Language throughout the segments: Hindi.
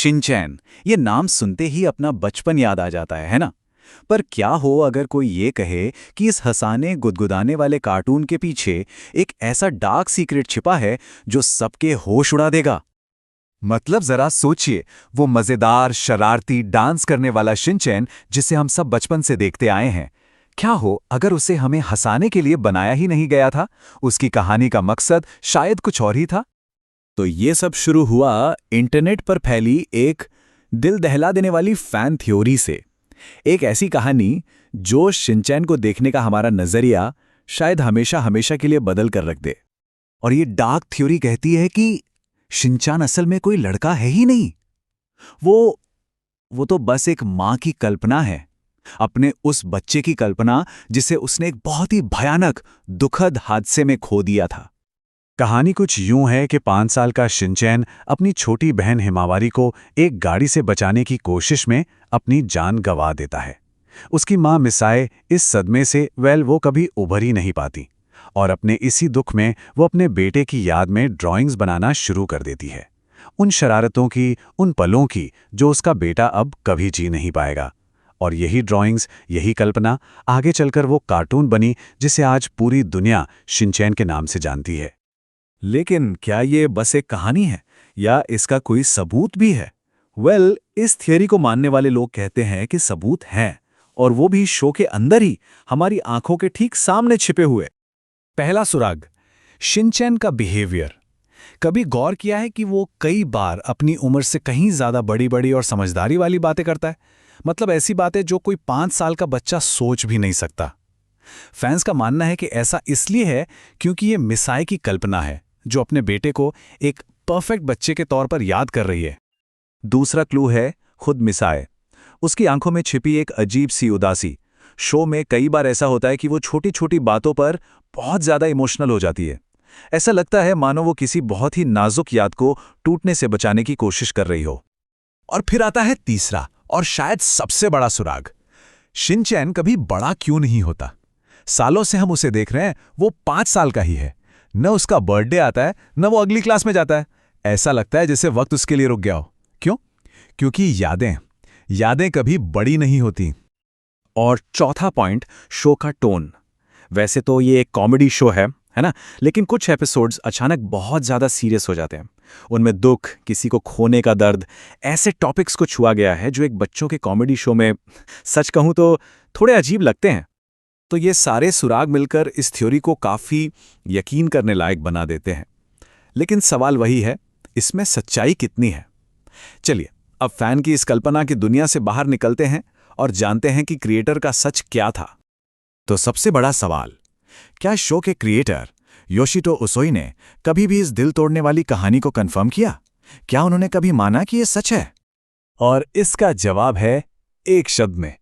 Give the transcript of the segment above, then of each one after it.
शिनचैन, ये नाम सुनते ही अपना बचपन याद आ जाता है ना? पर क्या हो अगर कोई ये कहे कि इस हंसाने गुदगुदाने वाले कार्टून के पीछे एक ऐसा डार्क सीक्रेट छिपा है जो सबके होश उड़ा देगा? मतलब जरा सोचिए, वो मजेदार शरारती डांस करने वाला शिनचैन जिसे हम सब बचपन से देखते आए हैं, क्या हो अगर उसे हमें हंसाने के लिए बनाया ही नहीं गया था? उसकी कहानी का मकसद शायद कुछ और ही था। तो ये सब शुरू हुआ इंटरनेट पर फैली एक दिल दहला देने वाली फैन थ्योरी से। एक ऐसी कहानी जो शिनचैन को देखने का हमारा नजरिया शायद हमेशा हमेशा के लिए बदल कर रख दे। और ये डार्क थ्योरी कहती है कि शिनचैन असल में कोई लड़का है ही नहीं। वो तो बस एक मां की कल्पना है, अपने उस बच्चे की कल्पना जिसे उसने एक बहुत ही भयानक दुखद हादसे में खो दिया था। कहानी कुछ यूं है कि 5 साल का शिनचैन अपनी छोटी बहन हिमावारी को एक गाड़ी से बचाने की कोशिश में अपनी जान गंवा देता है। उसकी मां मिसाए इस सदमे से वो कभी उभर ही नहीं पाती और अपने इसी दुख में वो अपने बेटे की याद में ड्राइंग्स बनाना शुरू कर देती है, उन शरारतों की, उन पलों की जो उसका बेटा अब कभी जी नहीं पाएगा। और यही ड्राइंग्स, यही कल्पना आगे चलकर वो कार्टून बनी जिसे आज पूरी दुनिया शिनचैन के नाम से जानती है। लेकिन क्या ये बस एक कहानी है या इसका कोई सबूत भी है? इस थियरी को मानने वाले लोग कहते हैं कि सबूत हैं, और वो भी शो के अंदर ही, हमारी आंखों के ठीक सामने छिपे हुए। पहला सुराग, शिनचैन का बिहेवियर। कभी गौर किया है कि वो कई बार अपनी उम्र से कहीं ज्यादा बड़ी बड़ी और समझदारी वाली बातें करता है? मतलब ऐसी बातें जो कोई 5 साल का बच्चा सोच भी नहीं सकता। फैंस का मानना है कि ऐसा इसलिए है क्योंकि ये मिसाए की कल्पना है जो अपने बेटे को एक परफेक्ट बच्चे के तौर पर याद कर रही है। दूसरा क्लू है खुद मिसाए। उसकी आंखों में छिपी एक अजीब सी उदासी। शो में कई बार ऐसा होता है कि वो छोटी छोटी बातों पर बहुत ज्यादा इमोशनल हो जाती है। ऐसा लगता है मानो वो किसी बहुत ही नाजुक याद को टूटने से बचाने की कोशिश कर रही हो। और फिर आता है तीसरा और शायद सबसे बड़ा सुराग। शिनचैन कभी बड़ा क्यों नहीं होता? सालों से हम उसे देख रहे हैं, वो 5 साल का ही है। न उसका बर्थडे आता है, न वो अगली क्लास में जाता है। ऐसा लगता है जैसे वक्त उसके लिए रुक गया हो। क्यों? क्योंकि यादें कभी बड़ी नहीं होती। और चौथा पॉइंट, शो का टोन। वैसे तो ये एक कॉमेडी शो है ना? लेकिन कुछ एपिसोड्स अचानक बहुत ज्यादा सीरियस हो जाते हैं। उनमें दुख, किसी को खोने का दर्द, ऐसे टॉपिक्स को छुआ गया है जो एक बच्चों के कॉमेडी शो में, सच कहूं तो, थोड़े अजीब लगते हैं। तो ये सारे सुराग मिलकर इस थ्योरी को काफी यकीन करने लायक बना देते हैं। लेकिन सवाल वही है, इसमें सच्चाई कितनी है? चलिए अब फैन की इस कल्पना की दुनिया से बाहर निकलते हैं और जानते हैं कि क्रिएटर का सच क्या था। तो सबसे बड़ा सवाल, क्या शो के क्रिएटर योशितो उसोई ने कभी भी इस दिल तोड़ने वाली कहानी को कंफर्म किया? क्या उन्होंने कभी माना कि यह सच है? और इसका जवाब है एक शब्द में,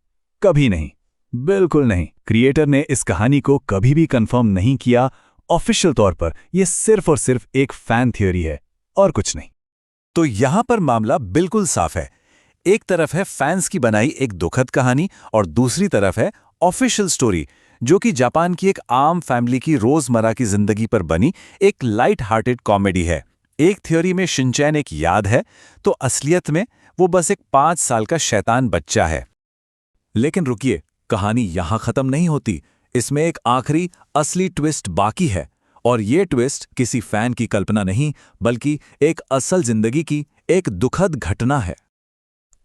कभी नहीं, बिल्कुल नहीं। क्रिएटर ने इस कहानी को कभी भी कंफर्म नहीं किया। ऑफिशियल तौर पर यह सिर्फ और सिर्फ एक फैन थ्योरी है और कुछ नहीं। तो यहां पर मामला बिल्कुल साफ है। एक तरफ है फैंस की बनाई एक दुखद कहानी और दूसरी तरफ है ऑफिशियल स्टोरी, जो कि जापान की एक आम फैमिली की रोजमर्रा की जिंदगी पर बनी एक लाइट हार्टेड कॉमेडी है। एक थ्योरी में शिनचैन एक याद है, तो असलियत में वो बस एक 5 साल का शैतान बच्चा है। लेकिन रुकिए, कहानी यहां खत्म नहीं होती। इसमें एक आखिरी असली ट्विस्ट बाकी है, और ये ट्विस्ट किसी फैन की कल्पना नहीं, बल्कि एक असल जिंदगी की एक दुखद घटना है।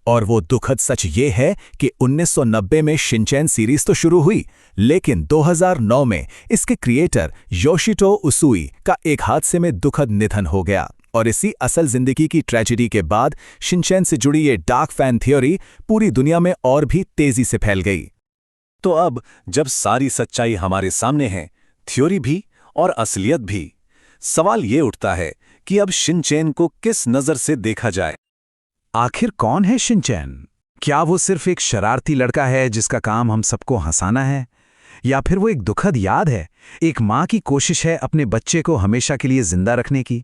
और वो दुखद सच ये है कि 1990 में शिनचैन सीरीज तो शुरू हुई, लेकिन 2009 में इसके क्रिएटर योशितो उसुई का एक हादसे में दुखद निधन हो गया। और इसी असल जिंदगी की ट्रेजेडी के बाद शिनचैन से जुड़ी ये डार्क फैन थ्योरी पूरी दुनिया में और भी तेजी से फैल गई। तो अब जब सारी सच्चाई हमारे सामने है, थ्योरी भी और असलियत भी, सवाल ये उठता है कि अब शिनचैन को किस नजर से देखा जाए? आखिर कौन है शिनचैन? क्या वो सिर्फ एक शरारती लड़का है जिसका काम हम सबको हंसाना है, या फिर वो एक दुखद याद है, एक मां की कोशिश है अपने बच्चे को हमेशा के लिए जिंदा रखने की?